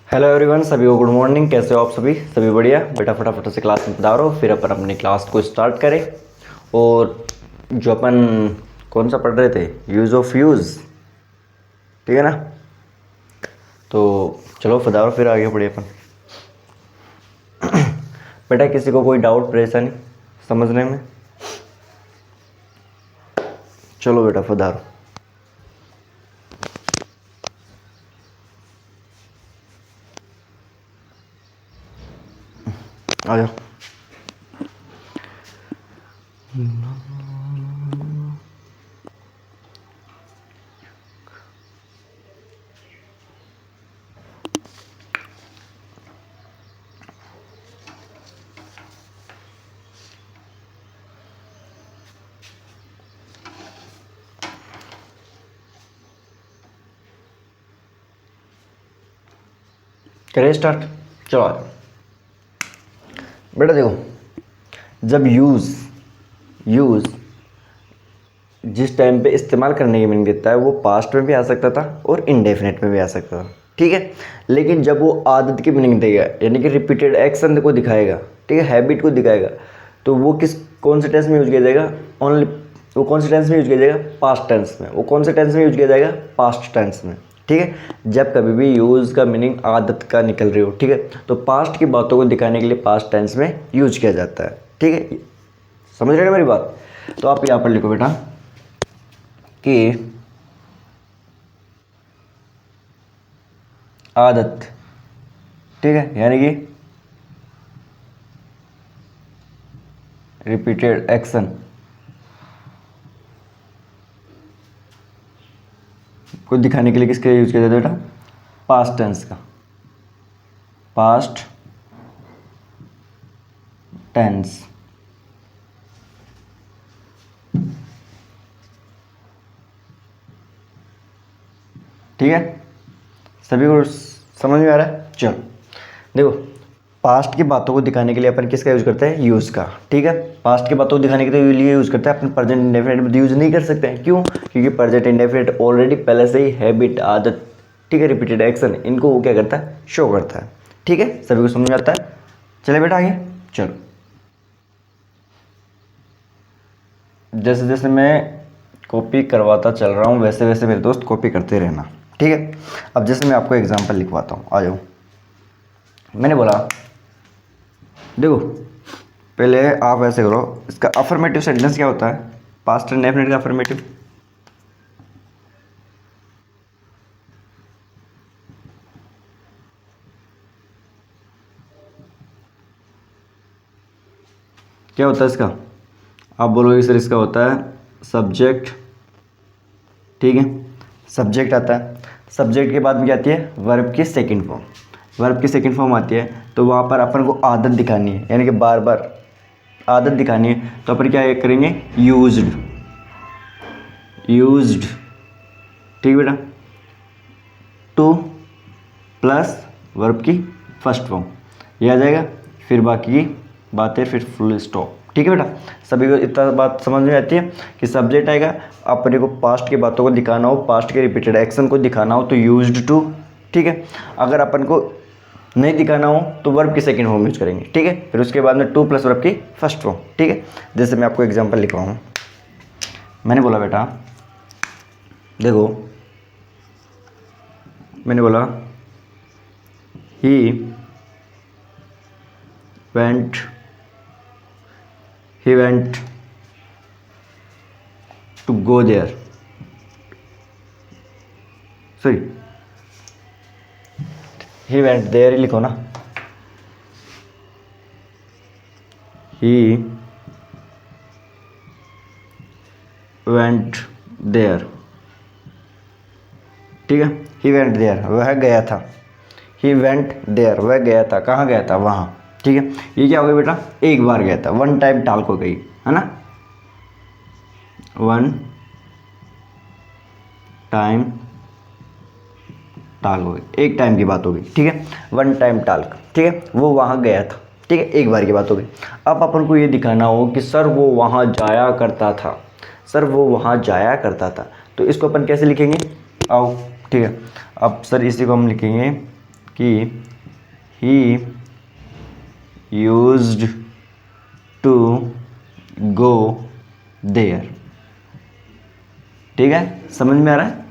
Hello everyone, सभी को good morning. कैसे हो आप सभी बढ़िया। बेटा फटाफट से क्लास में पधारो, फिर अपन अपनी क्लास को स्टार्ट करें। और जो अपन कौन सा पढ़ रहे थे, यूज़ ऑफ यूज़, ठीक है ना। तो चलो पधारो, फिर आगे बढ़े अपन। बेटा किसी को कोई डाउट परेशानी समझने में? चलो बेटा पधारो, आ जाओ। करें स्टार्ट, चलो आ जाओ। बेटा देखो, जब यूज़ जिस टाइम पे इस्तेमाल करने की मीनिंग देता है वो पास्ट में भी आ सकता था और इंडेफिनेट में भी आ सकता था, ठीक है। लेकिन जब वो आदत की मीनिंग देगा, यानी कि रिपीटेड एक्शन को दिखाएगा, ठीक है, हैबिट को दिखाएगा, तो वो कौन से टेंस में यूज किया जाएगा? वो कौन से टेंस में यूज किया जाएगा? पास्ट टेंस में। वो कौन से टेंस में यूज किया जाएगा? पास्ट टेंस में, ठीक है। जब कभी भी यूज़ का मीनिंग आदत का निकल रही हो, ठीक है, तो पास्ट की बातों को दिखाने के लिए पास्ट टेंस में यूज किया जाता है, ठीक है। समझ रहे हो मेरी बात? तो आप यहाँ पर लिखो बेटा कि आदत, ठीक है, यानी कि रिपीटेड एक्शन को दिखाने के लिए किसका यूज किया जाता है बेटा? पास्ट टेंस का। पास्ट टेंस, ठीक है। सभी को समझ में आ रहा है? चलो देखो, पास्ट की बातों को दिखाने के लिए अपन किसका यूज करते हैं? यूज का, ठीक है। पास्ट की बातों को दिखाने के लिए यूज करते हैं, अपन प्रेजेंट इंडेफिनिट में यूज नहीं कर सकते हैं। क्यों? क्योंकि प्रेजेंट इंडेफिनिट ऑलरेडी पहले से ही हैबिट, आदत, ठीक है, रिपीटेड एक्शन, इनको वो क्या करता है? शो करता है, ठीक है। सभी को समझ में आता है? चले बेटा आगे चलो। जैसे जैसे मैं कॉपी करवाता चल रहा हूँ वैसे वैसे मेरे दोस्त कॉपी करते रहना, ठीक है। अब जैसे मैं आपको एग्जांपल लिखवाता हूँ, आ जाओ। मैंने बोला देखो, पहले आप ऐसे करो, इसका अफर्मेटिव सेंटेंस क्या होता है? पास्ट एंड डेफिनेट का अफर्मेटिव क्या होता है इसका? आप बोलोगे सर इसका होता है सब्जेक्ट, ठीक है। सब्जेक्ट आता है, सब्जेक्ट के बाद में क्या आती है? वर्ब की सेकंड फॉर्म। वर्ब की सेकंड फॉर्म आती है, तो वहाँ पर अपन को आदत दिखानी है, यानी कि बार बार आदत दिखानी है, तो अपन क्या करेंगे? यूज्ड, ठीक बेटा। टू प्लस वर्ब की फर्स्ट फॉर्म, ये आ जाएगा। फिर बाकी की बातें फिर फुल स्टॉप, ठीक है बेटा। सभी को इतना बात समझ में आती है कि सब्जेक्ट आएगा, अपने को पास्ट की बातों को दिखाना हो, पास्ट के रिपीटेड एक्शन को दिखाना हो तो यूज्ड टू, ठीक है। अगर अपन को नहीं दिखाना हो तो वर्ब की सेकंड फॉर्म यूज करेंगे, ठीक है। फिर उसके बाद में टू प्लस वर्ब की फर्स्ट फॉर्म, ठीक है। जैसे मैं आपको एग्जांपल लिखवाऊँ, मैंने बोला बेटा देखो, मैंने बोला ही went to go there, sorry he went there ही लिखो ना। he went there, ठीक है। he went there, वह गया था। he went there, वह गया था। कहाँ गया था? वहाँ, ठीक है। ये क्या हो गया बेटा? एक बार गया था, वन टाइम टाल को गई, है ना। वन टाइम टाल हो गई, एक टाइम की बात हो गई, ठीक है। वन टाइम टाल्क, ठीक है, वो वहाँ गया था, ठीक है, एक बार की बात हो गई। अब अपन को ये दिखाना हो कि सर वो वहाँ जाया करता था, सर वो वहाँ जाया करता था, तो इसको अपन कैसे लिखेंगे? आओ, ठीक है। अब सर इसी को हम लिखेंगे कि he used to go there. ठीक है, समझ में आ रहा है?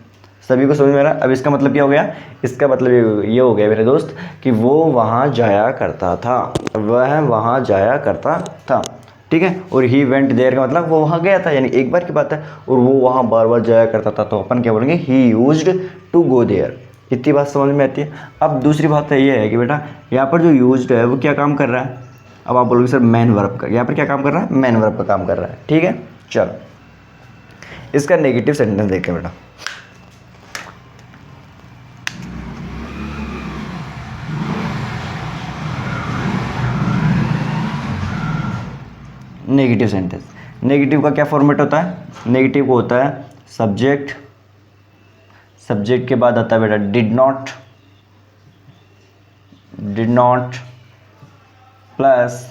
सभी को समझ में आ रहा है? अब इसका मतलब क्या हो गया? इसका मतलब ये हो गया मेरे दोस्त कि वो वहाँ जाया करता था, वह वहाँ जाया करता था। ठीक है, और ही वेंट देयर का मतलब वो वहाँ गया था, यानी एक बार की बात है, और वो वहाँ बार बार जाया करता था, तो अपन क्या बोलेंगे? He used to go there. इतनी बात समझ में आती है। अब दूसरी बात तो ये है कि बेटा यहाँ पर जो यूज्ड है वो क्या काम कर रहा है? अब आप बोलोगे सर मैन वर्ब का, यहाँ पर क्या काम कर रहा है? मैन वर्ब का काम कर रहा है। ठीक है, चलो इसका नेगेटिव सेंटेंस देखें बेटा। नेगेटिव सेंटेंस, नेगेटिव का क्या फॉर्मेट होता है? नेगेटिव को होता है सब्जेक्ट, सब्जेक्ट के बाद आता है बेटा did not, did not plus,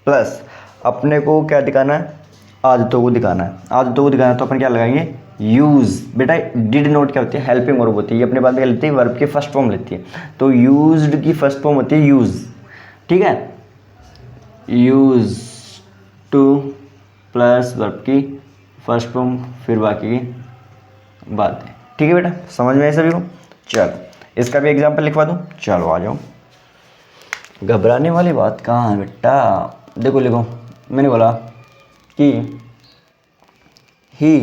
plus अपने को क्या दिखाना है? आदतों को दिखाना है। आदतों को दिखाना है तो अपन क्या लगाएंगे? यूज। बेटा डिड नॉट क्या होती है? हेल्पिंग वर्ब होती है, ये अपने बाद में क्या लेती है? वर्ब की फर्स्ट फॉर्म लेती है, तो यूज्ड की फर्स्ट फॉर्म होती है यूज। ठीक है, यूज टू प्लस वर्ब की फर्स्ट फॉर्म, फिर बाकी की बातें। ठीक है बेटा, समझ में आए सभी को? चलो इसका भी एग्जाम्पल लिखवा दूँ, चलो आ जाओ। घबराने वाली बात कहाँ है बेटा? देखो लिखो, मैंने बोला कि he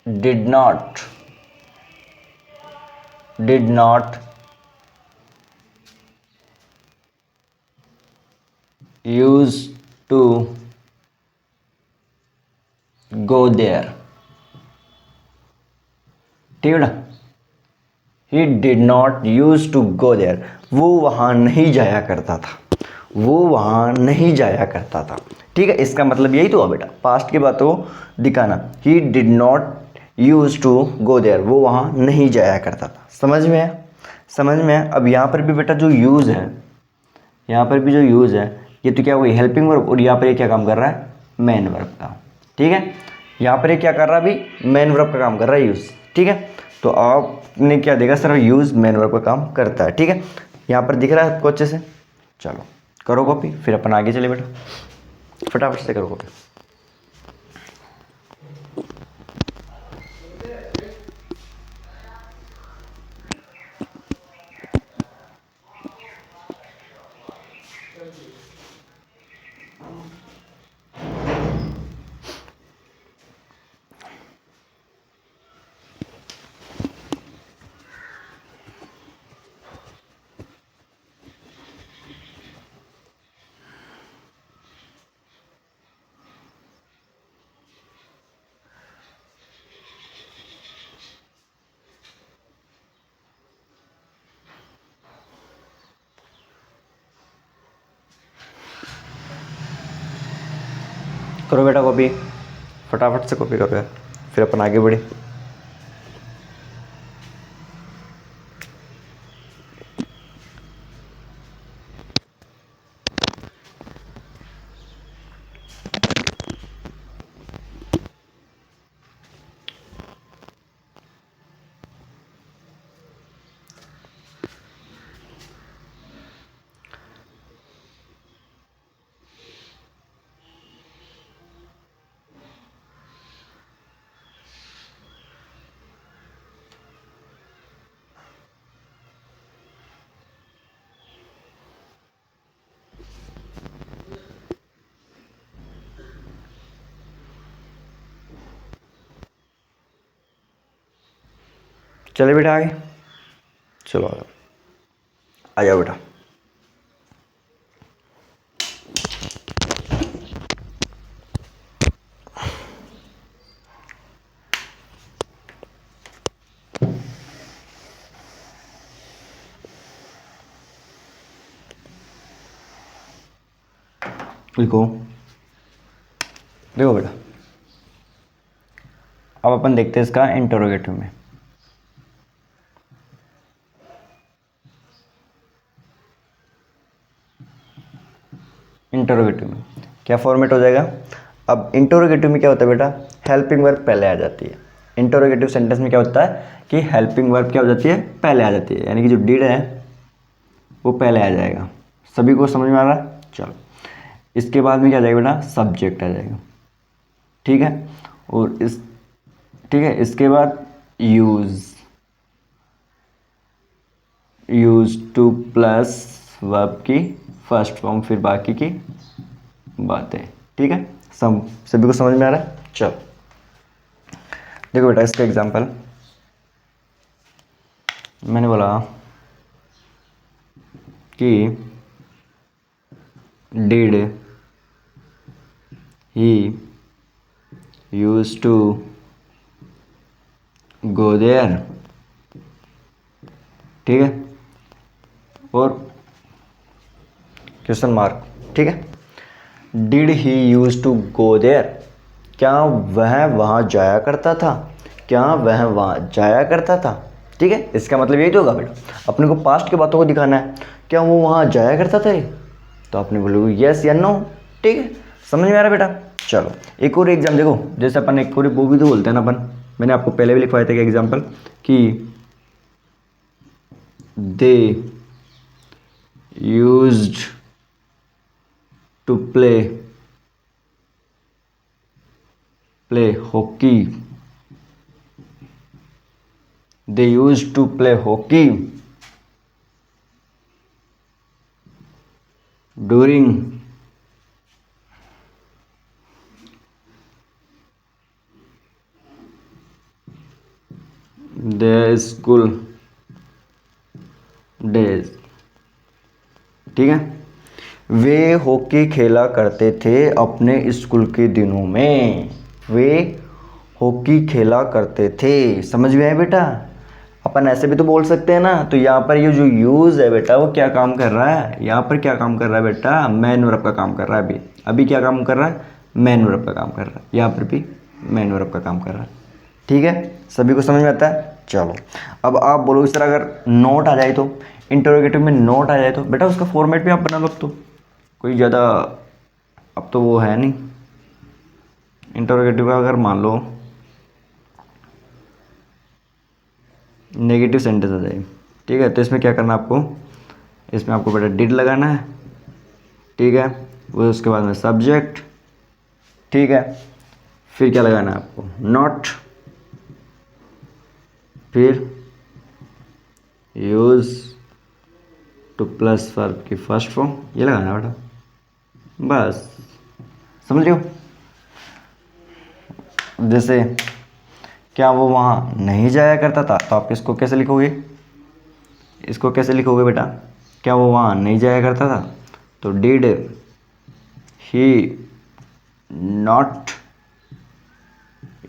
did not use to go there. ठीक है बेटा, he did not use to go there, वो वहाँ नहीं जाया करता था, वो वहाँ नहीं जाया करता था। ठीक है, इसका मतलब यही तो हुआ बेटा, पास्ट की बातों को दिखाना। He did not use to go there, वो वहाँ नहीं जाया करता था। समझ में है? समझ में है? अब यहाँ पर भी बेटा जो यूज़ है, यहाँ पर भी जो यूज़ है, ये तो क्या हुई? हेल्पिंग वर्ब, और यहाँ पर ये क्या काम कर रहा है? मेन वर्ब का। ठीक है, यहाँ पर ये क्या कर रहा है? अभी मेन वर्ब का काम कर रहा है, यूज़। ठीक है, तो आपने क्या देखा? सर यूज़ मेन वर्ब का काम करता है। ठीक है, यहाँ पर दिख रहा है आपको अच्छे से? चलो करो कॉपी, फिर अपन आगे चले बेटा, फटाफट से करो कॉपी। करो बेटा कॉपी, फटाफट से कॉपी करो यार, फिर अपन आगे बढ़े। चले बेटा आगे, चलो आ जाओ बेटा। लिखो, देखो बेटा, अब अपन देखते हैं इसका इंटरोगेटिव में। इंटरोगेटिव में क्या फॉर्मेट हो जाएगा? अब इंटरोगेटिव में क्या होता है बेटा? हेल्पिंग वर्ब पहले आ जाती है। इंटरोगेटिव सेंटेंस में क्या होता है कि हेल्पिंग वर्ब क्या हो जाती है, पहले आ जाती है, यानी कि जो डिड है वो पहले आ जाएगा। सभी को समझ में आ रहा है? चलो, इसके बाद में क्या आ जाएगा बेटा, सब्जेक्ट आ जाएगा। ठीक है, और ठीक है, इसके बाद यूज टू प्लस वर्ब की फर्स्ट फॉर्म, फिर बाकी की बातें। ठीक है, सभी को समझ में आ रहा है? चलो देखो बेटा, इसका एग्जांपल मैंने बोला कि did he use to go there. ठीक है, और क्वेश्चन मार्क। ठीक है, did he use to go there, क्या वह वहाँ जाया करता था, क्या वह वहाँ जाया करता था। ठीक है, इसका मतलब यही तो होगा बेटा, अपने को पास्ट की बातों को दिखाना है, क्या वो वहाँ जाया करता था ये, तो आपने बोलोगे यस या नो। ठीक है, समझ में आ रहा है बेटा? चलो एक और एग्जाम देखो, जैसे अपन एक और वो भी तो बोलते हैं ना अपन, मैंने आपको पहले भी लिखवाया था कि एग्जाम्पल कि they used to play hockey, they used to play hockey during their school days. ठीक है, वे हॉकी खेला करते थे अपने स्कूल के दिनों में, वे हॉकी खेला करते थे। समझ में आया बेटा? अपन ऐसे भी तो बोल सकते हैं ना, तो यहाँ पर ये जो यूज है बेटा वो क्या काम कर रहा है, यहाँ पर क्या काम कर रहा है बेटा, मैन वर्ब का काम कर रहा है। अभी अभी क्या काम कर रहा है, मैन वर्ब का काम कर रहा है, यहाँ पर भी मैन वर्ब का काम कर रहा है। ठीक है, सभी को समझ में आता है? चलो अब आप बोलो इस तरह अगर नोट आ जाए तो, इंटरोगेटिव में नोट आ जाए तो बेटा उसका फॉर्मेट भी आप बना लो। तो कोई ज़्यादा अब तो वो है नहीं, इंटरोगेटिव का अगर मान लो नेगेटिव सेंटेंस आ जाए, ठीक है, तो इसमें क्या करना आपको, इसमें आपको बेटा डिड लगाना है। ठीक है, वो उसके बाद में सब्जेक्ट। ठीक है, फिर क्या लगाना है आपको, नॉट, फिर यूज टू प्लस वर्ब की फर्स्ट फॉर्म, ये लगाना है बेटा, बस। समझ रहे हो? जैसे क्या वो वहाँ नहीं जाया करता था, तो आप इसको कैसे लिखोगे, इसको कैसे लिखोगे बेटा, क्या वो वहाँ नहीं जाया करता था, तो did he not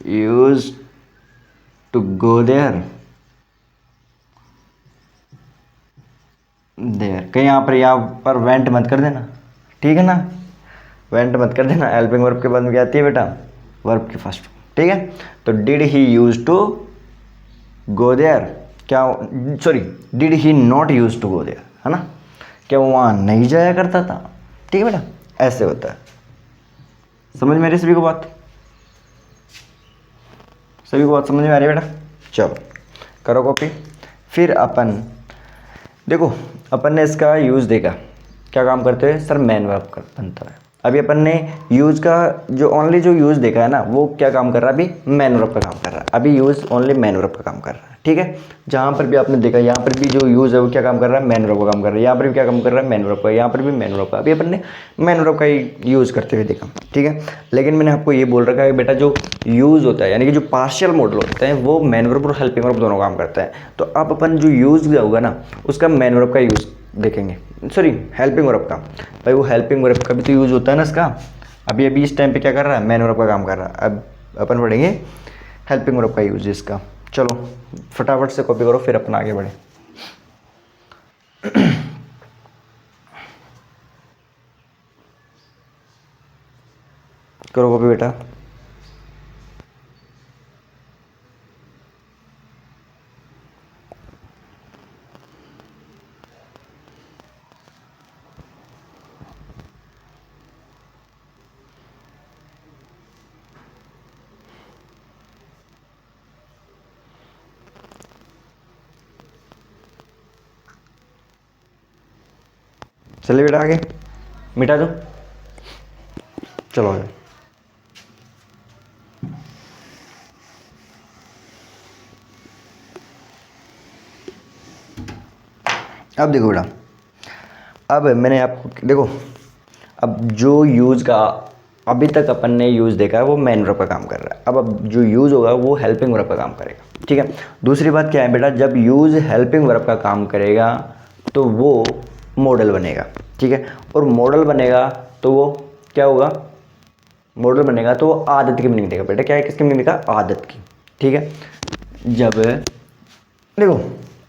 use to go there, there कहीं यहाँ पर वेंट मत कर देना। ठीक है ना, वेंट मत कर देना। हेल्पिंग वर्ब के बाद में क्या आती है बेटा, वर्ब की फर्स्ट। ठीक है, तो did he use to go there, क्या, sorry, did he not use to go there, है ना, क्या वो वहाँ नहीं जाया करता था। ठीक है बेटा, ऐसे होता है। समझ में आ रही सभी को बात, सभी को बात समझ में आ रही है बेटा? चलो करो कॉपी। फिर अपन देखो, अपन ने इसका यूज़ देखा, क्या काम करते हैं सर, मैन वर्ब का बनता है। अभी अपन ने यूज़ का जो ओनली जो यूज़ देखा है ना, वो क्या काम कर रहा है, अभी मैन वर्ब का काम कर रहा है। अभी यूज़ ओनली मैन वर्ब का काम कर रहा है। ठीक है, जहाँ पर भी आपने देखा, यहाँ पर भी जो यूज़ है वो क्या काम कर रहा है, मैन वर्ब का काम कर रहा है। यहाँ पर भी क्या काम कर रहा है, मैन वर्ब का, यहाँ पर भी मैन वर्ब का। अभी अपन ने मैन वर्ब का ही यूज़ करते हुए देखा। ठीक है, लेकिन मैंने आपको ये बोल रखा है बेटा, जो यूज़ होता है यानी कि जो पार्शियल मॉडल होते हैं वो मैन वर्ब और हेल्पिंग वर्ब दोनों काम करता है। तो अब अपन जो यूज़ होगा ना उसका मैन वर्ब का यूज़ देखेंगे, सॉरी हेल्पिंग वर्ब का। भाई वो हेल्पिंग वर्ब का भी तो यूज़ होता है ना इसका। अभी अभी इस टाइम पे क्या कर रहा है, मैन वर्ब का काम कर रहा है। अब अपन पढ़ेंगे हेल्पिंग वर्ब का यूज इसका। चलो फटाफट से कॉपी करो, फिर अपन आगे बढ़े। करो कॉपी बेटा। चलिए बेटा आगे मिटा दो, चलो आगे। अब देखो बेटा, अब मैंने आपको देखो, अब जो यूज़ का अभी तक अपन ने यूज़ देखा है वो मेन वर्ब का काम कर रहा है। अब जो यूज़ होगा वो हेल्पिंग वर्ब का काम करेगा, ठीक है। दूसरी बात क्या है बेटा, जब यूज़ हेल्पिंग वर्ब का काम करेगा तो वो मॉडल बनेगा, ठीक है। और मॉडल बनेगा तो वो क्या होगा, मॉडल बनेगा तो वो आदत की मीनिंग देगा बेटा। क्या है, किसकी मीनिंग देगा, आदत की, ठीक है। जब देखो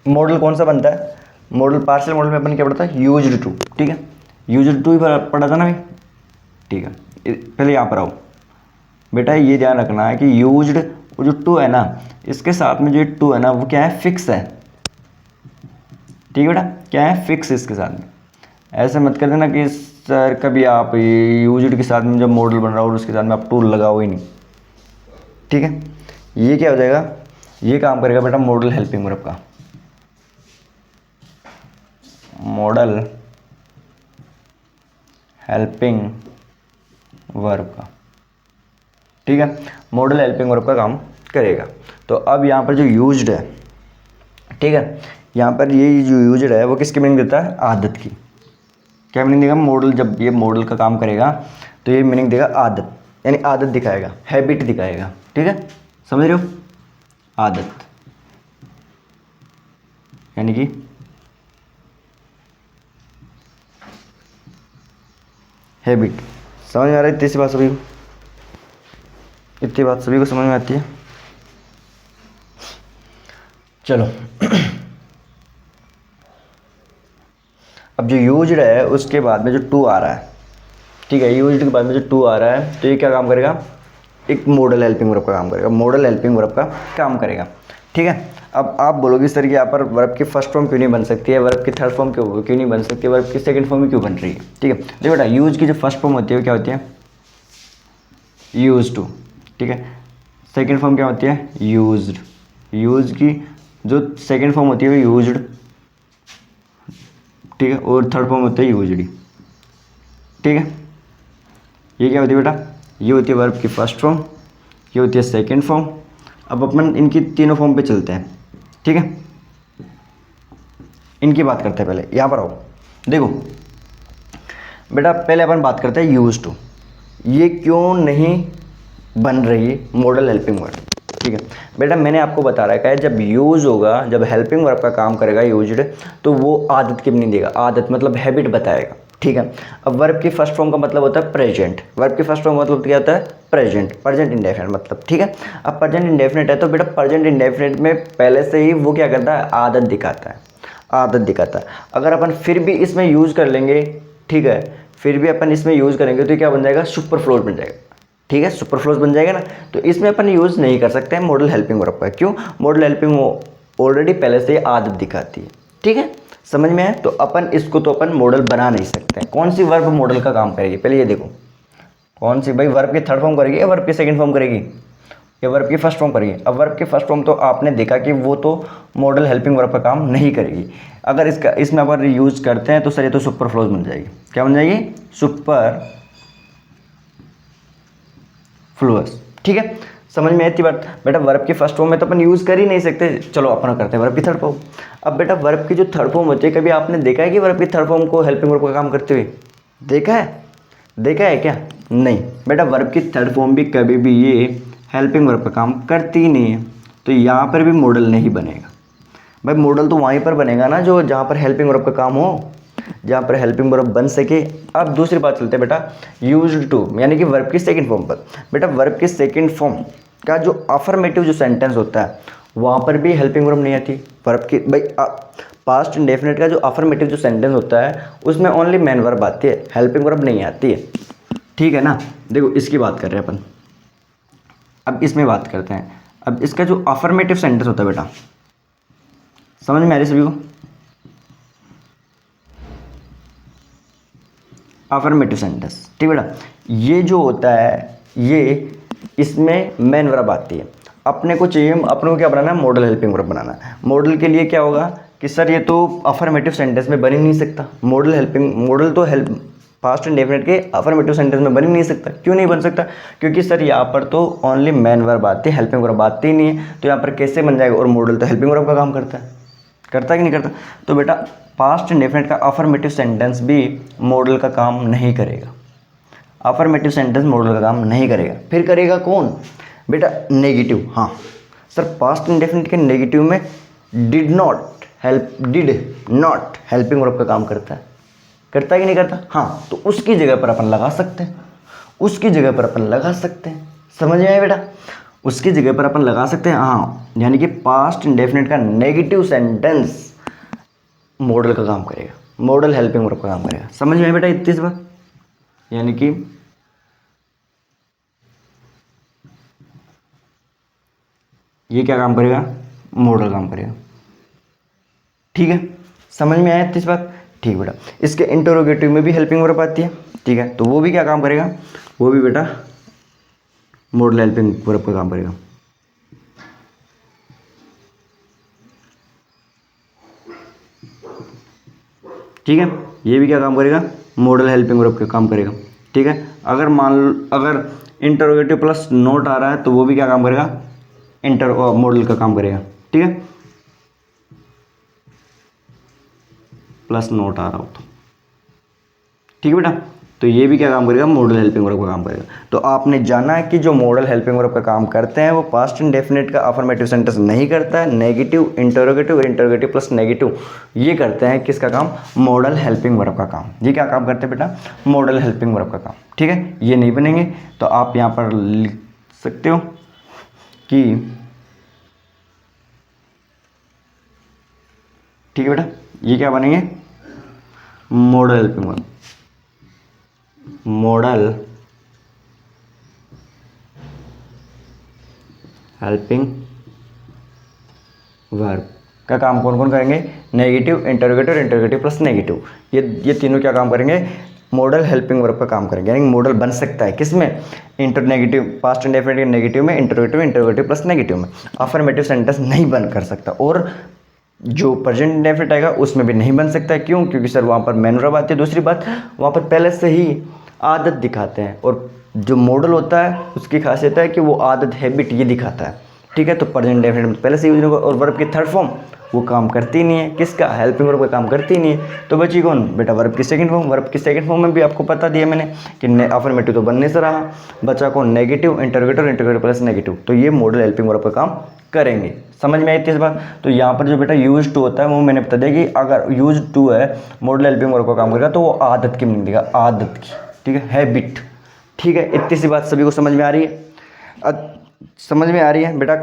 मॉडल कौन सा बनता है, मॉडल पार्शियल मॉडल में अपन क्या पढ़ता है, यूज्ड टू, ठीक है। यूज्ड टू ही पढ़ा था ना भाई, ठीक है। पहले यहाँ पर आओ बेटा, ये ध्यान रखना है कि यूज्ड वो जो टू है ना, इसके साथ में जो टू है ना वो क्या है, फिक्स है, ठीक है बेटा। क्या है, फिक्स इसके साथ में। ऐसे मत कर देना कि सर कभी आप यूज्ड के साथ में जब मॉडल बन रहा हो और उसके साथ में आप टू लगाओ ही नहीं, ठीक है। ये क्या हो जाएगा, ये काम करेगा बेटा मॉडल हेल्पिंग वर्ब का, मॉडल हेल्पिंग वर्ब का, ठीक है। मॉडल हेल्पिंग वर्ब का काम करेगा। तो अब यहाँ पर जो यूज्ड है, ठीक है, यहाँ पर ये जो यूज्ड है वो किसकी मीनिंग देता है, आदत की। क्या मीनिंग देगा, मॉडल, जब ये मॉडल का काम करेगा तो ये मीनिंग देगा आदत, यानी आदत दिखाएगा, हैबिट दिखाएगा, ठीक है, समझ रहे हो। आदत यानी कि हैबिट। समझ में आ रहा है इतनी सी बात सभी को, इतनी बात सभी को समझ में आती है। चलो अब जो यूज्ड है उसके बाद में जो टू आ रहा है, ठीक है, यूज्ड के बाद में जो टू आ रहा है तो ये क्या काम करेगा, एक मॉडल हेल्पिंग वर्ब का काम करेगा, मॉडल हेल्पिंग वर्ब का काम करेगा, ठीक है। अब आप बोलोगे सर कि यहाँ पर वर्ब की फर्स्ट फॉर्म क्यों नहीं बन सकती है, वर्ब की थर्ड फॉर्म क्यों नहीं बन सकती है, वर्ब की सेकंड फॉर्म क्यों बन रही है, ठीक है। देखो बेटा, यूज की जो फर्स्ट फॉर्म होती है वो क्या होती है, यूज टू, ठीक है। सेकंड फॉर्म क्या होती है, यूज्ड। यूज की जो सेकंड फॉर्म होती है वो यूज्ड, ठीक है। और थर्ड फॉर्म होता है यूज्ड, ठीक है। ये क्या होती है बेटा, ये होती है वर्ब की फर्स्ट फॉर्म, ये होती है सेकंड फॉर्म। अब अपन इनकी तीनों फॉर्म पे चलते हैं, ठीक है। इनकी बात करते हैं, पहले यहाँ पर आओ। देखो बेटा, पहले अपन बात करते हैं यूज टू, ये क्यों नहीं बन रही मॉडल हेल्पिंग वर्ब, ठीक है। बेटा मैंने आपको बता रखा है जब यूज होगा, जब हेल्पिंग वर्ब का काम करेगा यूज्ड, तो वो आदत की मीनिंग देगा, आदत मतलब हैबिट बताएगा, ठीक है। अब वर्ब की फर्स्ट फॉर्म का मतलब होता है प्रेजेंट, वर्ब की फर्स्ट फॉर्म मतलब क्या होता है, प्रेजेंट, प्रेजेंट इंडेफिनिट मतलब, ठीक है। अब प्रेजेंट इंडेफिनिट है तो बेटा प्रेजेंट इंडेफिनिट में पहले से ही वो क्या करता है, आदत दिखाता है, आदत दिखाता है। अगर अपन फिर भी इसमें यूज़ कर लेंगे, ठीक है, फिर भी अपन इसमें यूज़ करेंगे तो क्या बन जाएगा, सुपरफ्लोज बन जाएगा, ठीक है, सुपरफ्लोज बन जाएगा ना। तो इसमें अपन यूज़ नहीं कर सकते हैं मॉडल हेल्पिंग वर्ब का, क्यों, मॉडल हेल्पिंग ऑलरेडी पहले से ही आदत दिखाती है, ठीक है, समझ में है। तो अपन इसको तो अपन मॉडल बना नहीं सकते। कौन सी वर्ब मॉडल का काम करेगी, पहले ये देखो, कौन सी भाई, वर्ब की थर्ड फॉर्म करेगी या वर्ब की सेकंड फॉर्म करेगी या वर्ब की फर्स्ट फॉर्म करेगी। अब वर्ब की फर्स्ट फॉर्म तो आपने देखा कि वो तो मॉडल हेल्पिंग वर्ब का काम नहीं करेगी। अगर इसमें अगर यूज करते हैं तो सर ये तो सुपर फ्लोज बन जाएगी, क्या बन जाएगी, सुपर फ्लोज, ठीक है, समझ में आती बात। बेटा वर्ब की फर्स्ट फॉर्म में तो अपन यूज़ कर ही नहीं सकते, चलो अपन करते हैं वर्ब की थर्ड फॉर्म। अब बेटा वर्ब की जो थर्ड फॉर्म होती है, कभी आपने देखा है कि वर्ब की थर्ड फॉर्म को हेल्पिंग वर्ब का काम करते हुए देखा है, देखा है क्या, नहीं। बेटा वर्ब की थर्ड फॉर्म भी कभी भी ये हेल्पिंग वर्ब का काम करती ही नहीं है, तो यहाँ पर भी मॉडल नहीं बनेगा। भाई मॉडल तो वहीं पर बनेगा ना जो जहाँ पर हेल्पिंग वर्ब का काम हो, जहाँ पर हेल्पिंग वर्ब बन सके। अब दूसरी बात चलते हैं बेटा यूज्ड टू, यानी कि वर्ब की सेकंड फॉर्म पर। बेटा वर्ब की सेकंड फॉर्म का जो अफर्मेटिव जो सेंटेंस होता है वहाँ पर भी हेल्पिंग वर्ब नहीं आती। वर्ब की भाई पास्ट इंडेफिनिट का जो अफर्मेटिव जो सेंटेंस होता है उसमें ओनली मेन वर्ब आती है, हेल्पिंग वर्ब नहीं आती है, ठीक है ना। देखो इसकी बात कर रहे हैं अपन, अब इसमें बात करते हैं। अब इसका जो अफर्मेटिव सेंटेंस होता है बेटा, समझ में आ रही सभी को, अफर्मेटिव सेंटेंस, ठीक बेटा। ये जो होता है ये इसमें मेन वर्ब आती है। अपने को चाहिए, अपने को क्या बनाना है, मॉडल हेल्पिंग वर्ब बनाना है। मॉडल के लिए क्या होगा, कि सर ये तो अफर्मेटिव सेंटेंस में बन ही नहीं सकता, मॉडल हेल्पिंग, मॉडल तो हेल्प पास्ट इंडेफिनिट के अफर्मेटिव सेंटेंस में बन ही नहीं सकता। क्यों नहीं बन सकता? क्योंकि सर यहाँ पर तो ओनली मैन वर्ब आती है, हेल्पिंग वर्ब आती ही नहीं है, तो यहाँ पर कैसे बन जाएगा? और मॉडल तो हेल्पिंग वर्ब का काम करता है, करता है कि नहीं करता? तो बेटा पास्ट इंडेफिनिट का अफर्मेटिव सेंटेंस भी मॉडल का काम नहीं करेगा, अफर्मेटिव सेंटेंस मॉडल का काम नहीं करेगा। फिर करेगा कौन? बेटा नेगेटिव। हाँ सर पास्ट इंडेफिनिट के नेगेटिव में डिड नॉट हेल्पिंग वर्ब का काम करता है, करता है कि नहीं करता? हाँ, तो उसकी जगह पर अपन लगा सकते हैं, उसकी जगह पर अपन लगा सकते हैं। समझ में आया बेटा? उसकी जगह पर अपन लगा सकते हैं। हाँ, यानी कि पास्ट इंडेफिनिट का नेगेटिव सेंटेंस मॉडल का काम करेगा, मॉडल हेल्पिंग वर्ब का काम करेगा। समझ में आया बेटा इतनी सी बात? यानी कि ये क्या काम करेगा? मॉडल काम करेगा। ठीक है, समझ में आया इतनी सी बात? ठीक बेटा, इसके इंटरोगेटिव में भी हेल्पिंग वर्ब आती है, ठीक है, तो वो भी क्या काम करेगा? वो भी बेटा मॉडल हेल्पिंग वर्ब का काम करेगा। ठीक है, ये भी क्या काम करेगा? मॉडल हेल्पिंग वर्ब का काम करेगा। ठीक है, अगर इंटरोगेटिव प्लस नोट आ रहा है तो वो भी क्या काम करेगा? मॉडल का काम करेगा। ठीक है, प्लस नोट आ रहा हो तो ठीक है बेटा, तो ये भी क्या काम करेगा? मॉडल हेल्पिंग वर्ब का काम करेगा। तो आपने जाना है कि जो मॉडल हेल्पिंग वर्ब का काम करते हैं वो पास्ट इंडेफिनिट का अफर्मेटिव सेंटेंस नहीं करता है, नेगेटिव, इंटरोगेटिव और इंटरोगेटिव प्लस नेगेटिव ये करते हैं किसका काम? मॉडल हेल्पिंग वर्ब का काम। ये क्या काम करते हैं बेटा? मॉडल हेल्पिंग वर्ब का काम। ठीक है, ये नहीं बनेंगे तो आप यहाँ पर लिख सकते हो कि ठीक है बेटा, ये क्या बनेंगे? Model helping verb, model helping verb का काम कौन कौन करेंगे? Negative, interrogative, interrogative plus negative, ये तीनों क्या काम करेंगे? मॉडल हेल्पिंग वर्ब का काम करेंगे। यानी मॉडल बन सकता है किस में? नेगेटिव, पास्ट इंडेफिनिट नेगेटिव में, इंटरोगेटिव, इंटरोगेटिव प्लस नेगेटिव में। अफर्मेटिव सेंटेंस नहीं बन कर सकता, और जो प्रेजेंट इंडेफिनिट आएगा उसमें भी नहीं बन सकता है। क्यों? क्योंकि सर वहाँ पर मैन वर्ब आती है। दूसरी बात, वहाँ पर पहले से ही आदत दिखाते हैं, और जो मॉडल होता है उसकी खासियत है कि वो आदत, हैबिट ये दिखाता है। ठीक है, तो प्रेजेंट इंडेफिनिट में पहले से यूज होगा, और वर्ब की थर्ड फॉर्म वो काम करती नहीं है, किसका? हेल्पिंग वर्ब का काम करती नहीं है। तो बची कौन बेटा? वर्ब की सेकंड फॉर्म। वर्ब की सेकंड फॉर्म में भी आपको पता दिया मैंने कि अफर्मेटिव तो बनने से रहा, बचा कौन? Negative, interrogative, interrogative plus negative, तो ये मॉडल हेल्पिंग वर्ब का काम करेंगे। समझ में आई इस बात? तो यहाँ पर जो बेटा यूज टू होता है वो मैंने बता दिया कि अगर यूज टू है मॉडल हेल्पिंग वर्ब का काम करेगा तो वो आदत की मीनिंग देगा, आदत की। ठीक है, हैबिट। ठीक है, इतनी सी बात सभी को समझ में आ रही है? समझ में आ रही है बेटा?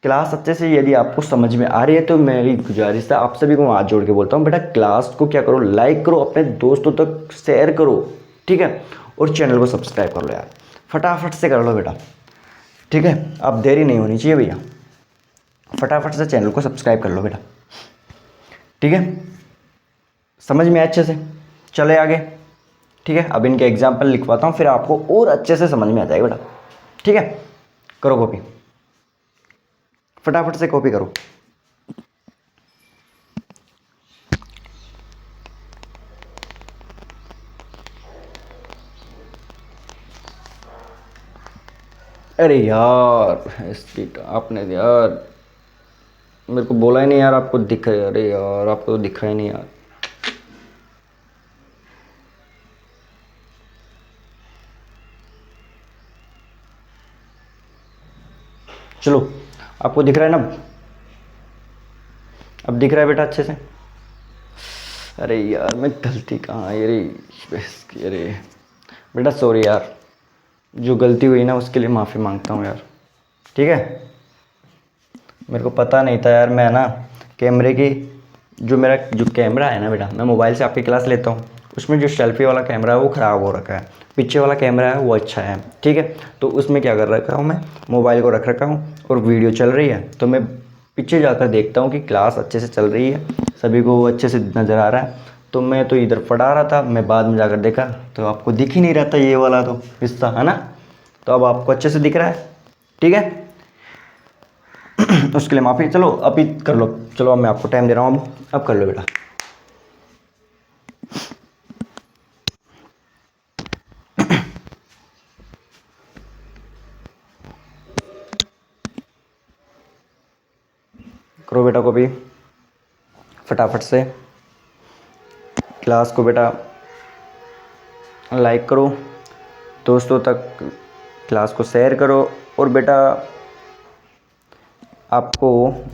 क्लास अच्छे से यदि आपको समझ में आ रही है तो मेरी गुजारिश है आप सभी को हाथ जोड़ के बोलता हूँ बेटा, क्लास को क्या करो? लाइक करो, अपने दोस्तों तक शेयर करो। ठीक है, और चैनल को सब्सक्राइब कर लो यार, फटाफट से कर लो बेटा। ठीक है, अब देरी नहीं होनी चाहिए भैया, फटाफट से चैनल को सब्सक्राइब कर लो बेटा। ठीक है, समझ में अच्छे से? चले आगे। ठीक है, अब इनके एग्जाम्पल लिखवाता हूँ, फिर आपको और अच्छे से समझ में आ जाएगा बेटा। ठीक है, करो कॉपी, फटाफट से कॉपी करो। अरे यार इसकी आपने यार मेरे को बोला ही नहीं यार, आपको दिखा? अरे यार आपको तो दिखा ही नहीं यार। चलो, आपको दिख रहा है ना? अब दिख रहा है बेटा अच्छे से? अरे यार मैं गलती कहाँ है? अरे बेटा सॉरी यार, जो गलती हुई ना उसके लिए माफ़ी मांगता हूँ यार। ठीक है, मेरे को पता नहीं था यार, मैं ना कैमरे की मेरा जो कैमरा है ना बेटा, मैं मोबाइल से आपकी क्लास लेता हूँ, उसमें जो सेल्फी वाला कैमरा है वो ख़राब हो रखा है, पीछे वाला कैमरा है वो अच्छा है। ठीक है, तो उसमें क्या कर रखा हूँ, मैं मोबाइल को रख रखा हूँ और वीडियो चल रही है, तो मैं पीछे जाकर देखता हूँ कि क्लास अच्छे से चल रही है, सभी को अच्छे से नज़र आ रहा है। तो मैं तो इधर पढ़ा रहा था, मैं बाद में जाकर देखा तो आपको दिख ही नहीं रहा था ये वाला तो हिस्सा, है ना? तो अब आपको अच्छे से दिख रहा है। ठीक है, उसके लिए माफ़ी। चलो अभी कर लो, चलो अब मैं आपको टाइम दे रहा हूँ, अब कर लो बेटा। करो बेटा को भी फटाफट से। क्लास को बेटा लाइक करो, दोस्तों तक क्लास को शेयर करो, और बेटा आपको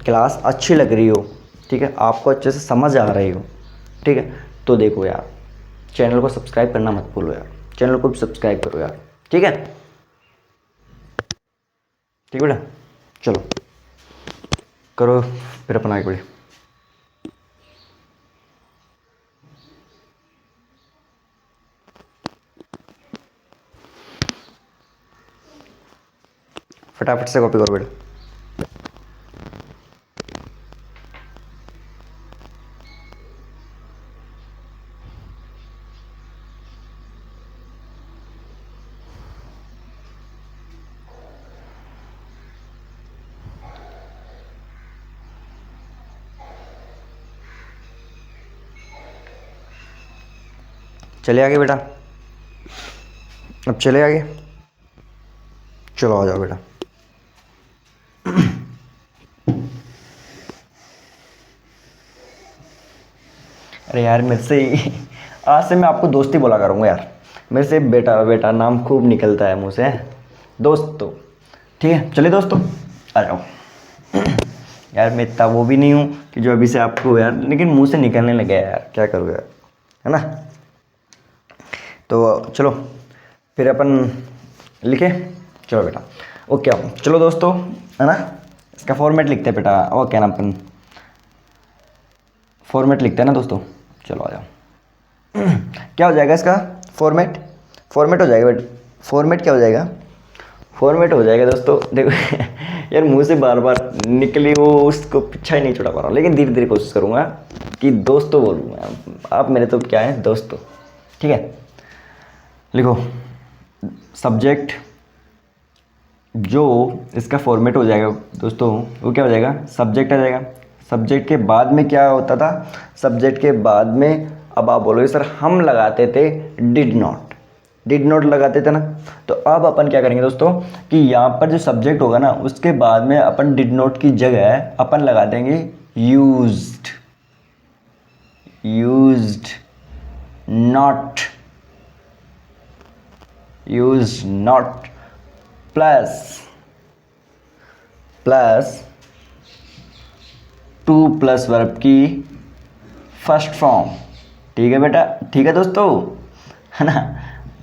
क्लास अच्छी लग रही हो, ठीक है, आपको अच्छे से समझ आ रही हो, ठीक है, तो देखो यार चैनल को सब्सक्राइब करना मत भूलो यार, चैनल को भी सब्सक्राइब करो यार, ठीक है, ठीक है बेटा। चलो करो फिर अपना आगे बढ़े। फटाफट से कॉपी करो बेटा। चले आगे बेटा, अब चले आगे, चलो आ जाओ बेटा। अरे यार मेरे से आज से मैं आपको दोस्ती बोला करूँगा यार, मेरे से बेटा बेटा नाम खूब निकलता है मुँह से, दोस्त तो ठीक है। चलिए दोस्तों आ जाओ। यार मैं इतना वो भी नहीं हूँ कि जो अभी से आपको यार, लेकिन मुँह से निकलने लगे यार, क्या करूँ यार, है ना। तो चलो फिर अपन लिखे, चलो बेटा ओके। आओ चलो दोस्तों, है ना, इसका फॉर्मेट लिखते हैं बेटा, और क्या नाम अपन फॉर्मेट लिखते हैं ना दोस्तों। चलो आ जाओ। क्या हो जाएगा इसका फॉर्मेट, फॉर्मेट हो जाएगा बेटा, फॉर्मेट क्या हो जाएगा, फॉर्मेट हो जाएगा दोस्तों। देखो यार मुंह से बार बार निकली वो, उसको पीछा ही नहीं छुड़ा पा रहा हूँ, लेकिन धीरे धीरे कोशिश करूँगा कि दोस्तों बोलूँगा, आप मेरे तो क्या है दोस्तों, ठीक है। लिखो सब्जेक्ट, जो इसका फॉर्मेट हो जाएगा दोस्तों वो क्या हो जाएगा, सब्जेक्ट आ जाएगा। सब्जेक्ट के बाद में क्या होता था, सब्जेक्ट के बाद में अब आप बोलोगे सर हम लगाते थे डिड नॉट, डिड नॉट लगाते थे ना, तो अब अपन क्या करेंगे दोस्तों कि यहाँ पर जो सब्जेक्ट होगा ना उसके बाद में अपन डिड नॉट की जगह अपन लगा देंगे used, used not, used not plus plus two plus verb की फर्स्ट फॉर्म, ठीक है बेटा, ठीक है दोस्तों, है ना।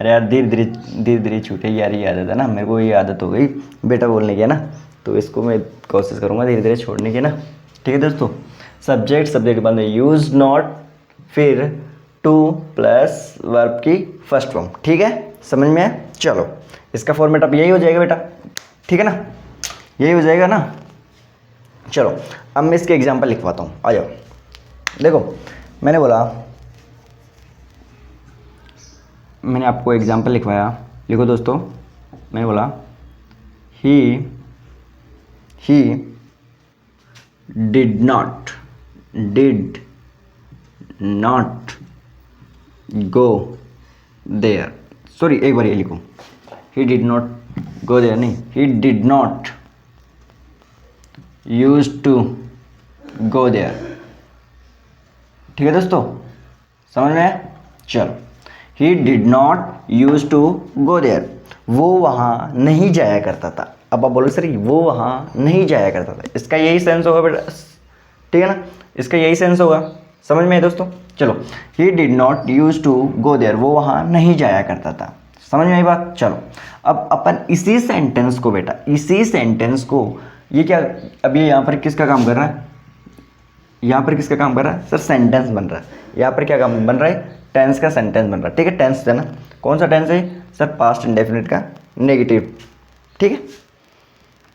अरे यार धीरे धीरे छूटे यार, ये आदत है ना, मेरे को ये आदत हो गई बेटा बोलने की, है ना, तो इसको मैं कोशिश करूँगा धीरे धीरे छोड़ने की ना, ठीक है दोस्तों। सब्जेक्ट, सब्जेक्ट के बाद में यूज नॉट, फिर टू प्लस वर्ब की फर्स्ट फॉर्म, ठीक है, समझ में है। चलो इसका फॉर्मेट अब यही हो जाएगा बेटा, ठीक है ना, यही हो जाएगा ना। चलो अब मैं इसके एग्जाम्पल लिखवाता हूँ, आ जाओ। देखो मैंने बोला, मैंने आपको एग्जाम्पल लिखवाया, लिखो दोस्तों। मैंने बोला he did not go there, sorry एक बार ये लिखो, he did not go there नहीं, he did not used to go there, ठीक है दोस्तों, समझ में आया। चलो he did not use to go there, वो वहाँ नहीं जाया करता था। अब आप बोलो सर वो वहाँ नहीं जाया करता था, इसका यही सेंस होगा बेटा, ठीक है ना, इसका यही सेंस होगा, समझ में है दोस्तों। चलो he did not use to go there, वो वहाँ नहीं जाया करता था, समझ में आई बात। चलो अब अपन इसी सेंटेंस को बेटा, इसी सेंटेंस को, ये क्या, अब ये यहाँ पर किसका काम कर रहा है, यहाँ पर किसका काम कर रहा है सर, सेंटेंस बन रहा है, यहाँ पर क्या काम बन रहा है, टेंस का सेंटेंस बन रहा है, ठीक है। टेंस है ना, कौन सा टेंस है सर, पास्ट इंडेफिनिट का नेगेटिव, ठीक है,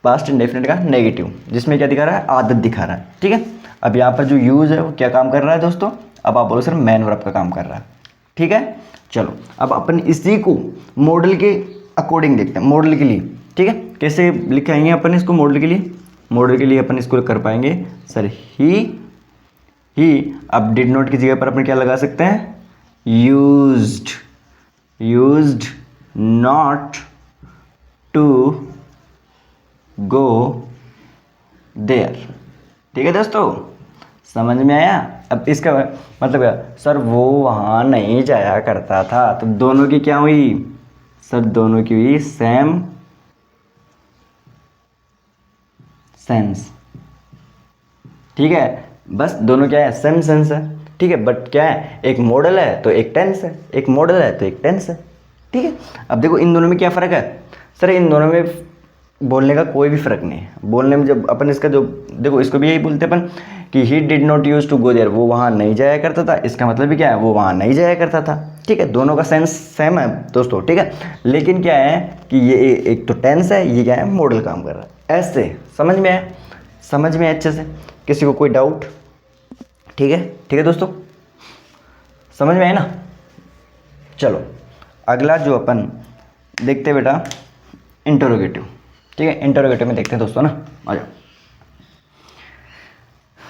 पास्ट इंडेफिनिट का नेगेटिव, जिसमें क्या दिखा रहा है, आदत दिखा रहा है, ठीक है। अब यहाँ पर जो यूज है वो क्या काम कर रहा है दोस्तों, अब आप बोलो सर मैन वर्ब का काम कर रहा है, ठीक है। चलो अब अपन इसी को मॉडल के अकॉर्डिंग देखते हैं, मॉडल के लिए, ठीक है, कैसे लिखाएंगे अपन इसको मॉडल के लिए। मॉडल के लिए अपन इसको कर पाएंगे सर ही। अब डिड नॉट की जगह पर अपन क्या लगा सकते हैं, used not to go there. ठीक है दोस्तों, समझ में आया। अब इसका मतलब क्या, सर वो वहाँ नहीं जाया करता था, तो दोनों की क्या हुई सर, दोनों की हुई सेम सेंस। ठीक है, बस दोनों क्या है, सेम सेंस है। ठीक है, बट क्या है, एक मॉडल है तो एक टेंस है, एक मॉडल है तो एक टेंस है। ठीक है, अब देखो इन दोनों में क्या फ़र्क है सर, इन दोनों में बोलने का कोई भी फ़र्क नहीं है। बोलने में जब अपन इसका जो देखो, इसको भी यही बोलते हैं अपन कि he did not use to go there, वो वहाँ नहीं जाया करता था। इसका मतलब भी क्या है, वो वहाँ नहीं जाया करता था। ठीक है, दोनों का सेंस सेम है दोस्तों। ठीक है, लेकिन क्या है कि ये एक तो टेंस है, ये क्या है, मॉडल काम कर रहा है। ऐसे समझ में आया, समझ में अच्छे से, किसी को कोई डाउट? ठीक है दोस्तों, समझ में आया ना। चलो अगला जो अपन देखते हैं बेटा, इंटरोगेटिव। ठीक है, इंटरोगेटिव में देखते हैं दोस्तों ना, आ जाओ।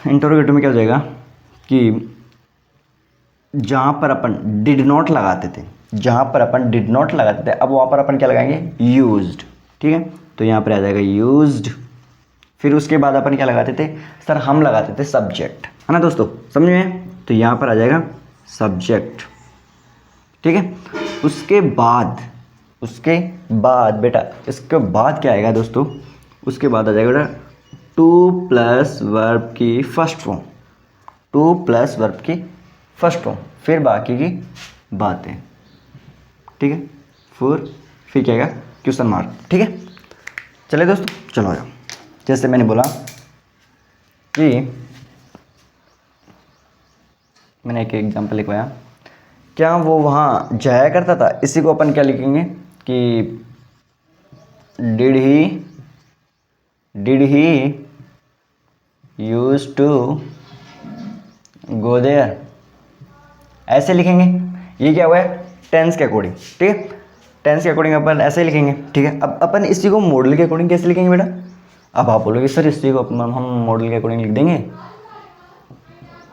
इंटरोगेटिव में क्या हो जाएगा कि जहाँ पर अपन डिड नॉट लगाते थे, अब वहाँ पर अपन क्या लगाएंगे, यूज्ड। ठीक है, तो यहाँ पर आ जाएगा यूज्ड। फिर उसके बाद अपन क्या लगाते थे सर, हम लगाते थे सब्जेक्ट, है ना दोस्तों, समझ में। तो यहाँ पर आ जाएगा सब्जेक्ट। ठीक है, उसके बाद बेटा, इसके बाद क्या आएगा दोस्तों, उसके बाद आ जाएगा बेटा टू प्लस वर्ब की फर्स्ट फॉर्म, फिर बाकी की बातें। ठीक है, फिर क्या आएगा, क्वेश्चन मार्क। ठीक है, चलिए दोस्तों, चलो आ जाओ। जैसे मैंने बोला कि मैंने एक एग्जांपल लिखवाया, क्या वो वहाँ जाया करता था, इसी को अपन क्या लिखेंगे कि did he use to go there, ऐसे लिखेंगे। ये क्या हुआ है, टेंस के अकॉर्डिंग। ठीक है, टेंस के अकॉर्डिंग अपन ऐसे ही लिखेंगे। ठीक है, अब अपन इसी को मॉडल के अकॉर्डिंग कैसे लिखेंगे बेटा, अब आप बोलोगे सर इसी को हम मॉडल के अकॉर्डिंग लिख देंगे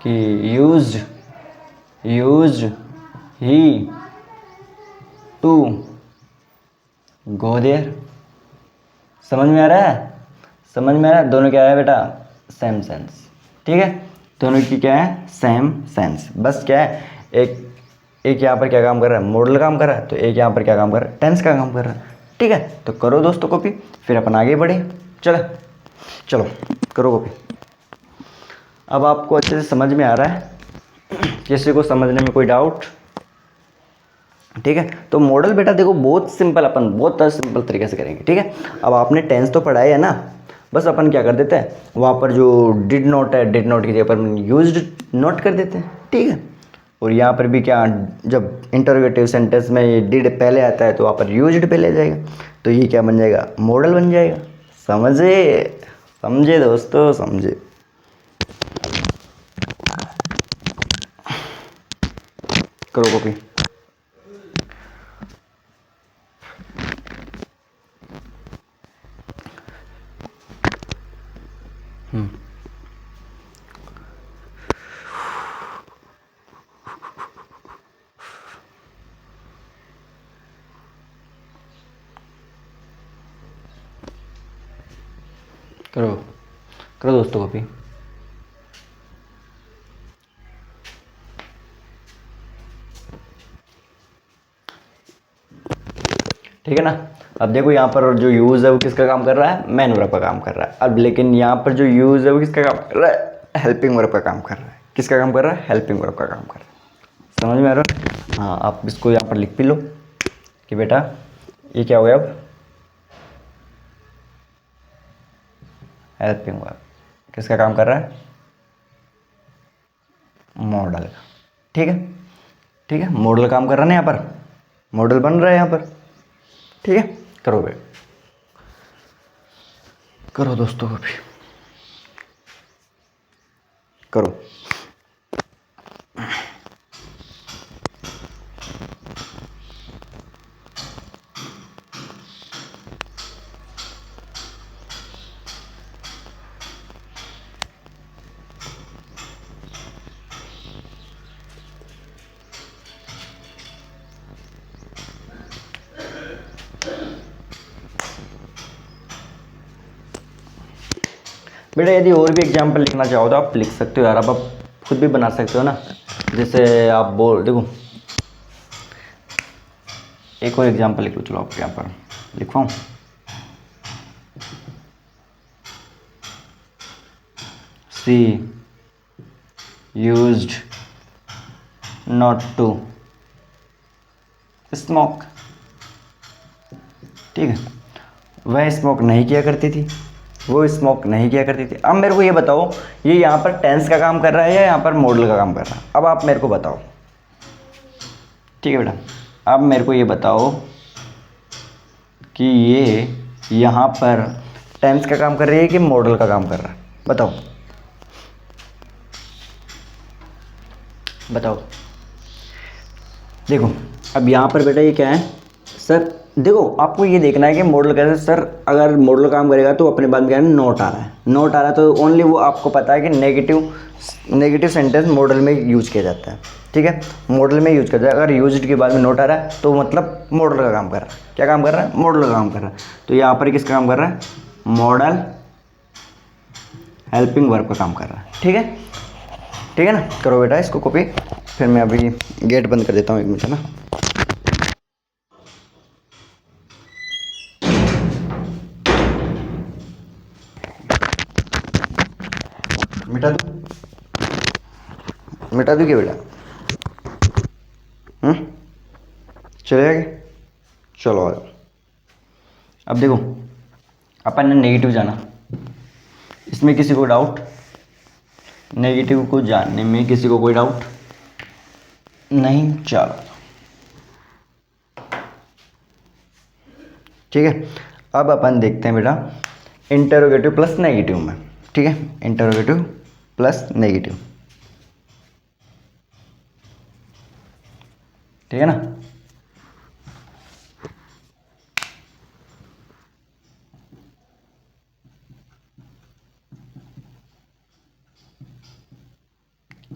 कि use he to go there. समझ में आ रहा है, दोनों क्या है बेटा, सेम सेंस। ठीक है, दोनों की क्या है, सेम सेंस। बस क्या है, एक यहाँ पर क्या काम कर रहा है, मॉडल काम कर रहा है, तो एक यहाँ पर क्या काम कर रहा है, टेंस का काम कर रहा है। ठीक है, तो करो दोस्तों कॉपी, फिर अपन आगे बढ़े। चलो करो कॉपी। अब आपको अच्छे से समझ में आ रहा है, किसी को समझने में कोई डाउट? ठीक है, तो मॉडल बेटा देखो बहुत सिंपल, अपन बहुत सिंपल तरीके से करेंगे। ठीक है, अब आपने टेंस तो पढ़ा है ना, बस अपन क्या कर देते हैं, वहाँ पर जो डिड नॉट है, डिड नॉट की जगह पर यूज्ड नॉट कर देते हैं। ठीक है, और यहाँ पर भी क्या, जब इंटरोगेटिव सेंटेंस में ये डिड पहले आता है तो वहाँ पर यूज्ड पहले आ जाएगा, तो ये क्या बन जाएगा, मॉडल बन जाएगा। समझे दोस्तों, समझे। करो कॉपी। करो दोस्तों कॉपी। ठीक है ना, अब देखो यहाँ पर जो यूज़ है वो किसका काम कर रहा है, मेन वर्ब का काम कर रहा है। अब लेकिन यहाँ पर जो यूज़ है वो किसका काम कर रहा है, हेल्पिंग वर्ब का काम कर रहा है। किसका काम कर रहा है, हेल्पिंग वर्ब का काम कर रहा है। समझ में आ रहा है? हाँ, आप इसको यहाँ पर लिख भी लो कि बेटा ये क्या हो गया, अब हेल्पिंग वर्ब किसका काम कर रहा है, मॉडल का। ठीक है, मॉडल काम कर रहा है ना, यहाँ पर मॉडल बन रहा है यहाँ पर। ठीक है, करो दोस्तों अभी करो। बेटा यदि और भी एग्जाम्पल लिखना चाहो तो आप लिख सकते हो यार, आप खुद भी बना सकते हो ना। जैसे आप बोल देखो, एक और एग्जाम्पल लिख लो, चलो आप यहाँ पर लिखवाऊँ। सी यूज्ड नॉट टू स्मोक। ठीक है, वह स्मोक नहीं किया करती थी, वो स्मोक नहीं किया करती थी। अब मेरे को ये बताओ, ये यहाँ पर टेंस का काम कर रहा है या यहाँ पर मॉडल का काम कर रहा है? अब आप मेरे को बताओ। ठीक है बेटा, अब मेरे को ये बताओ कि ये यहाँ पर टेंस का काम कर रही है कि मॉडल का काम कर रहा है? बताओ बताओ। देखो अब यहाँ पर बेटा ये क्या है सर, देखो आपको ये देखना है कि मॉडल कैसे। सर अगर मॉडल काम करेगा तो अपने बाद में क्या है, नोट आ रहा है, नोट आ रहा है तो ओनली वो आपको पता है कि नेगेटिव सेंटेंस मॉडल में यूज किया जाता है। ठीक है, मॉडल में यूज किया जाता है। अगर यूज्ड के बाद में नोट आ रहा है तो मतलब मॉडल का काम कर रहा है। क्या काम कर रहा है? मॉडल का काम कर रहा है। तो यहाँ पर किसका काम कर रहा है? मॉडल हेल्पिंग वर्ब का काम कर रहा है। ठीक है, ठीक है ना। करो बेटा इसको कॉपी, फिर मैं अभी गेट बंद कर देता हूँ, 1 मिनट है ना। मिटा दूँ? मिटा दूँ क्या बेटा? चलेगा क्या? चलो आ जाओ। अब देखो अपन ने नेगेटिव जाना, इसमें किसी को डाउट? नेगेटिव को जानने में किसी को कोई डाउट नहीं? चलो ठीक है। अब अपन देखते हैं बेटा इंटरोगेटिव प्लस नेगेटिव में। ठीक है, इंटरोगेटिव प्लस नेगेटिव, ठीक है ना।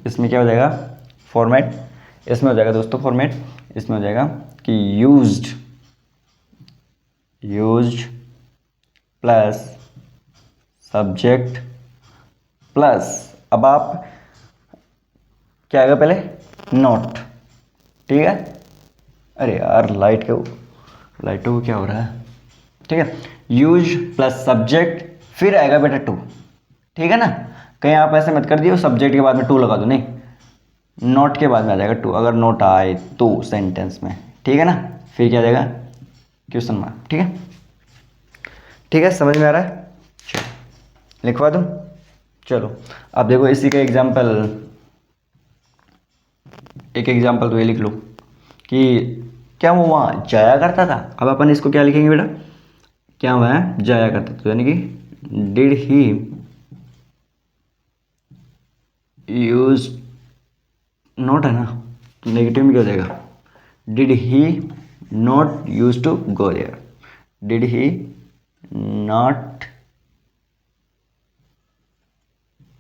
इसमें क्या हो जाएगा? फॉर्मेट, इसमें हो जाएगा दोस्तों फॉर्मेट, इसमें हो जाएगा कि यूज्ड प्लस सब्जेक्ट प्लस, अब आप क्या आएगा पहले? नॉट। ठीक है, अरे यार लाइटों को क्या हो रहा है? ठीक है, यूज प्लस सब्जेक्ट, फिर आएगा बेटा टू। ठीक है ना, कहीं आप ऐसे मत कर दियो सब्जेक्ट के बाद में टू लगा दो, नहीं, नॉट के बाद में आ जाएगा टू, अगर नॉट आए तो सेंटेंस में। ठीक है ना, फिर क्या आ जाएगा? Question mark. ठीक है, ठीक है, समझ में आ रहा है? चलो लिखवा दूँ। चलो अब देखो इसी का एग्जाम्पल, एक एग्जाम्पल तो ये लिख लो कि क्या वो वहाँ जाया करता था। अब अपन इसको क्या लिखेंगे बेटा? क्या वह जाया करता था, यानी कि डिड ही यूज, नॉट है ना, नेगेटिव में क्या हो जाएगा? Did he not use to go there, did he not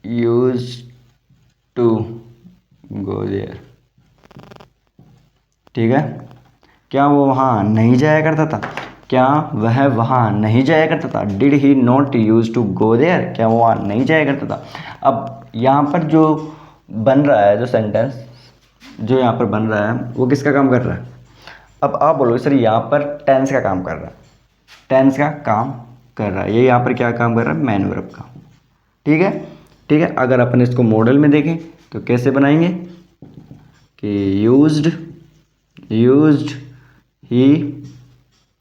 use to go there. ठीक है, क्या वो वहाँ नहीं जाया करता था? क्या वह वहाँ नहीं जाया करता था? Did he not use to go there, क्या वो वहाँ नहीं जाया करता था? अब यहाँ पर जो बन रहा है, जो सेंटेंस जो यहाँ पर बन रहा है वो किसका काम कर रहा है? अब आप बोलोगे सर यहाँ पर टेंस का काम कर रहा है, टेंस का काम कर रहा है, ये यहाँ पर क्या काम कर रहा है? मैन वर्ब का। ठीक है, ठीक है। अगर अपन इसको मॉडल में देखें तो कैसे बनाएंगे कि used he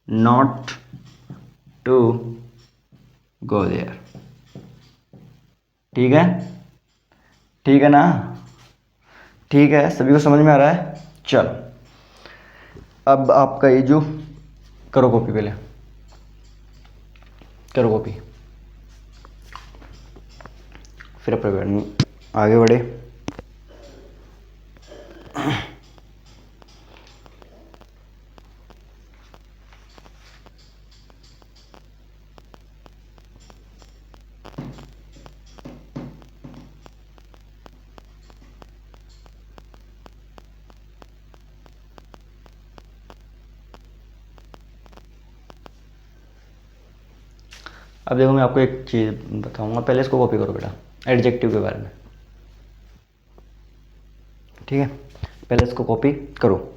not to go there. ठीक है, ठीक है ना, ठीक है, सभी को समझ में आ रहा है? चलो अब आपका ये जो, करो कॉपी, पहले करो कॉपी, फिर अपन आगे बढ़े। अब देखो मैं आपको एक चीज़ बताऊंगा, पहले इसको कॉपी करो बेटा, एडजेक्टिव के बारे में, ठीक है, पहले इसको कॉपी करो।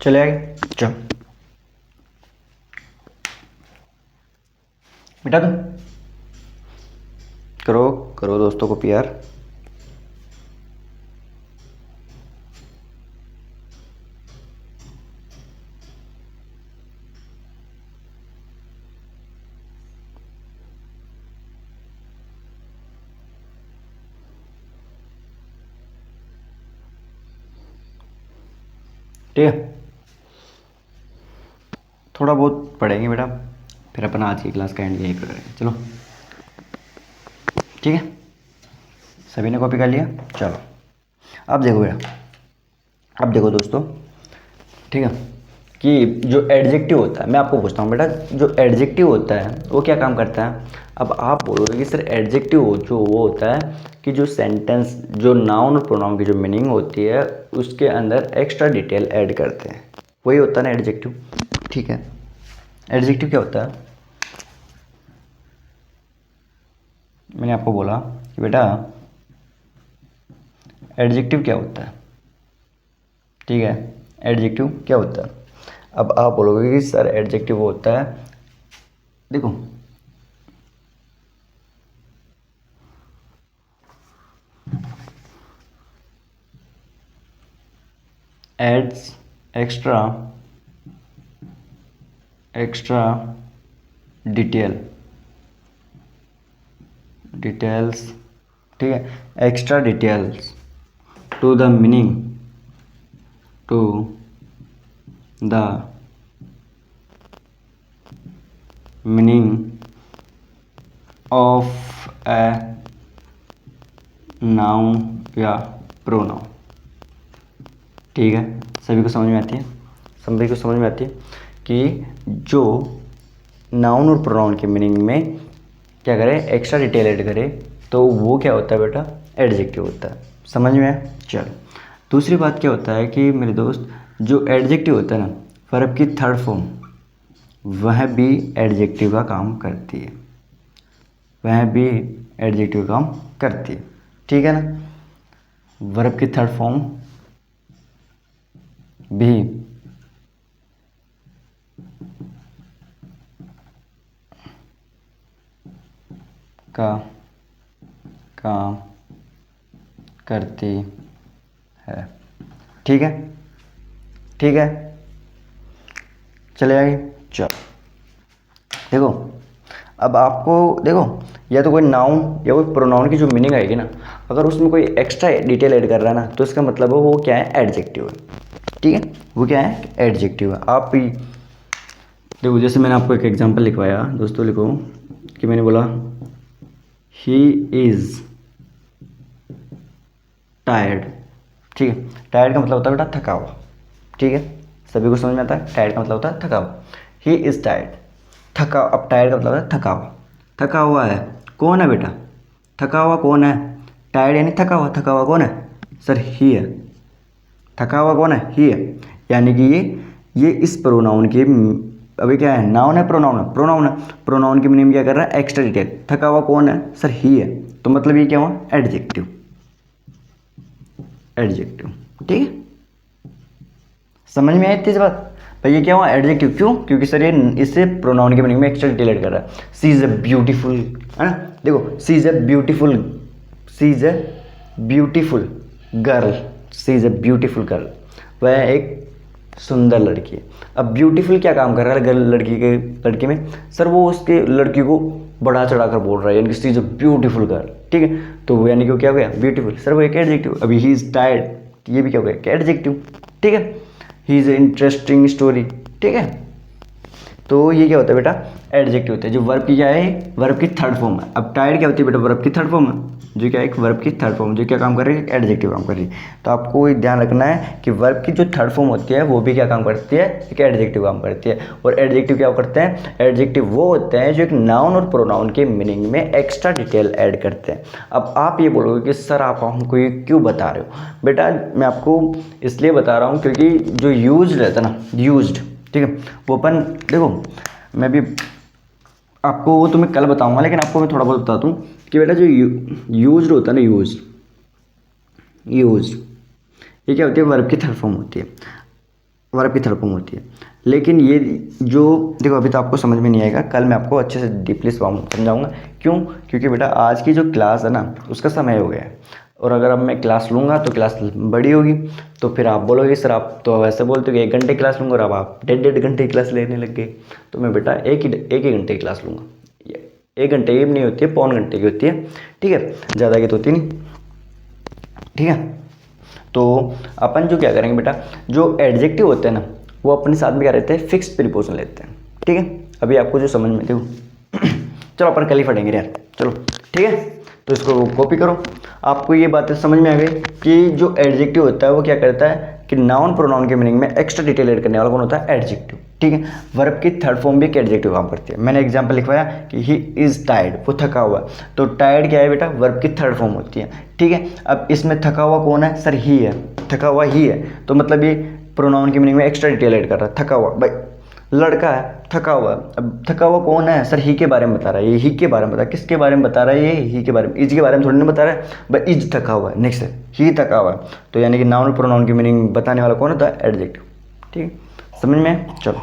चले आगे, चलो बेटा तुम करो करो दोस्तों को प्यार। ठीक है, थोड़ा बहुत पढ़ेंगे बेटा, फिर अपन आज की क्लास का एंड यही करेंगे। चलो ठीक है, सभी ने कॉपी कर लिया। चलो अब देखो बेटा, अब देखो दोस्तों, ठीक है, कि जो एडजेक्टिव होता है, मैं आपको पूछता हूँ बेटा, जो एडजेक्टिव होता है वो क्या काम करता है। अब आप बोलोगे कि सर एडजेक्टिव जो वो होता है कि जो सेंटेंस, जो नाउन और प्रोनाउन की जो मीनिंग होती है उसके अंदर एक्स्ट्रा डिटेल ऐड करते हैं, वही होता है ना एडजेक्टिव। ठीक है, एडजेक्टिव क्या होता है, मैंने आपको बोला कि बेटा एडजेक्टिव क्या होता है। ठीक है, एडजेक्टिव क्या होता है। अब आप बोलोगे कि सर एडजेक्टिव होता है, देखो एड्स एक्स्ट्रा डिटेल्स, ठीक है, extra details to the meaning, of a noun या प्रोनाउन। ठीक है, सभी को समझ में आती है, सभी को समझ में आती है कि जो नाउन और प्रोनाउन के मीनिंग में क्या करें, एक्स्ट्रा डिटेल ऐड करें, तो वो क्या होता है बेटा, एडजेक्टिव होता है। समझ में आया। चलो दूसरी बात क्या होता है कि मेरे दोस्त, जो एडजेक्टिव होता है ना, वर्ब की थर्ड फॉर्म, वह भी एडजेक्टिव का काम करती है, वह भी एडजेक्टिव का काम करती है। ठीक है ना, वर्ब की थर्ड फॉर्म भी का काम करती है। ठीक है, ठीक है, चले आगे। चलो देखो, अब आपको देखो, या तो कोई नाउन या कोई प्रोनाउन की जो मीनिंग आएगी ना, अगर उसमें कोई एक्स्ट्रा डिटेल ऐड कर रहा है ना, तो इसका मतलब है वो क्या है, एडजेक्टिव है। ठीक है, वो क्या है, एडजेक्टिव है। आप भी देखो, जैसे मैंने आपको एक एग्जांपल लिखवाया दोस्तों, लिखो कि मैंने बोला ही इज़ टायर्ड। ठीक है, टायर्ड का मतलब होता है बेटा थका हुआ। ठीक है, सभी को समझ में आता है, टायर्ड का मतलब होता है थका हुआ। ही इज़ टायर्ड, थका, अब टायर्ड का मतलब है थका हुआ, थका हुआ है, कौन है बेटा, थका हुआ कौन है, टायर्ड यानी थका हुआ कौन है सर, ही है, थका हुआ कौन है, ही है, यानी कि ये इस प्रोनाउन की, अभी क्या है, नाउन है प्रोनाउन है, प्रोनाउन है, प्रोनाउन की मीनिंग क्या कर रहा है, एक्स्ट्रा डिटेल, थका हुआ कौन है सर, ही है, तो मतलब ये क्या हुआ, एडजेक्टिव, एडजेक्टिव। ठीक है, समझ में आई इतनी बात भाई, ये क्या हुआ, एडजेक्टिव। क्यों, क्योंकि सर ये इससे प्रोनाउन की मीनिंग में एक्स्ट्रा डिटेल ऐड कर रहा है। सी इज ए ब्यूटीफुल, है ना, देखो she is a beautiful girl, she is a beautiful girl, वह एक सुंदर लड़की है। अब ब्यूटीफुल क्या काम कर रहा है गर्ल लड़की में, सर वो उसके लड़की को बढ़ा चढ़ा कर बोल रहा है, यानी कि सी इज़ ए ब्यूटीफुल गर्ल, ठीक है। तो वो यानी कि क्या हो गया ब्यूटीफुल, सर वो एक एडजेक्टिव। अभी ही इज़ टायर्ड, ये भी क्या हो गया एक एडजेक्टिव, ठीक है। He is a interesting story, ठीक है। तो ये क्या होता है बेटा एडजेक्टिव होता है, जो वर्ब की क्या है वर्ब की थर्ड फॉर्म है। अब टायर्ड क्या होती है बेटा वर्ब की थर्ड फॉर्म है, जो क्या है एक वर्ब की थर्ड फॉर्म, जो क्या काम कर रही है एडजेक्टिव काम कर रही है। तो आपको ध्यान रखना है कि वर्ब की जो थर्ड फॉर्म होती है वो भी क्या काम करती है एक एडजेक्टिव काम करती है। और एडजेक्टिव क्या करते हैं, एडजेक्टिव वो होते हैं जो एक नाउन और प्रोनाउन के मीनिंग में एक्स्ट्रा डिटेल ऐड करते हैं। अब आप ये बोलोगे कि सर आप हमको ये क्यों बता रहे हो, बेटा मैं आपको इसलिए बता रहा हूँ क्योंकि जो यूज रहता है ना यूज्ड, ठीक है, वो अपन देखो मैं भी आपको वो तुम्हें कल बताऊंगा, लेकिन आपको मैं थोड़ा बहुत बता दूं कि बेटा जो यूज्ड होता है ना यूज ये क्या होती है वर्ब की थर्ड फॉर्म होती है, वर्ब की थर्ड फॉर्म होती है। लेकिन ये जो देखो अभी तो आपको समझ में नहीं आएगा, कल मैं आपको अच्छे से डीपली समझाऊंगा। क्यों, क्योंकि बेटा आज की जो क्लास है ना उसका समय हो गया है, और अगर अब मैं क्लास लूँगा तो क्लास बड़ी होगी, तो फिर आप बोलोगे सर आप तो वैसे बोलते हो कि 1 घंटे क्लास लूँगा, और अब आप 1.5 घंटे की क्लास लेने लग गए। तो मैं बेटा एक ही घंटे की क्लास लूँगा, 1 घंटे की नहीं होती है, 1.25 घंटे की होती है, ठीक है, ज़्यादा की तो होती नहीं, ठीक है। तो अपन जो क्या करेंगे बेटा, जो एडजेक्टिव होते हैं ना वो अपने साथ में क्या रहते हैं फिक्स प्रीपोजिशन लेते हैं, ठीक है। अभी आपको जो समझ में देखो चलो अपन कल ही पढ़ेंगे यार, चलो ठीक है। तो इसको कॉपी करो, आपको ये बातें समझ में आ गई कि जो एडजेक्टिव होता है वो क्या करता है कि नाउन प्रोनाउन के मीनिंग में एक्स्ट्रा डिटेल ऐड करने वाला कौन होता है एडजेक्टिव, ठीक है। वर्ब की थर्ड फॉर्म भी एक एडजेक्टिव काम करती है। मैंने एग्जांपल लिखवाया कि ही इज़ टायर्ड, वो थका हुआ, तो टायर्ड क्या है बेटा वर्ब की थर्ड फॉर्म होती है, ठीक है। अब इसमें थका हुआ कौन है, सर ही है, थका हुआ ही है, तो मतलब ये प्रोनाउन की मीनिंग में एक्स्ट्रा डिटेल ऐड कर रहा है। थका हुआ भाई लड़का है, थका हुआ, अब थका हुआ कौन है, सर ही के बारे में बता रहा है, ये ही के बारे में बता, किसके बारे में बता रहा है, ये ही के बारे में, इज के बारे में थोड़ी ना बता रहा है भाई, इज थका हुआ है, नेक्स्ट है ही थका हुआ है, तो यानी कि नाउन प्रोनाउन की मीनिंग बताने वाला कौन होता है एडजेक्टिव, ठीक है, समझ में। चलो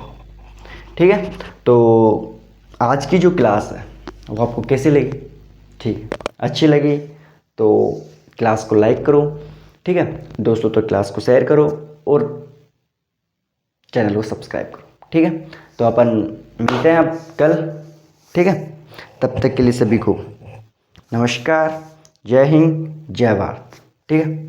ठीक है, तो आज की जो क्लास है वो आपको कैसी लगी, ठीक अच्छी लगी तो क्लास को लाइक करो, ठीक है, दोस्तों तो क्लास को शेयर करो और चैनल को सब्सक्राइब करो, ठीक है। तो अपन मिलते हैं अब कल, ठीक है, तब तक के लिए सभी को नमस्कार, जय हिंद, जय भारत, ठीक है।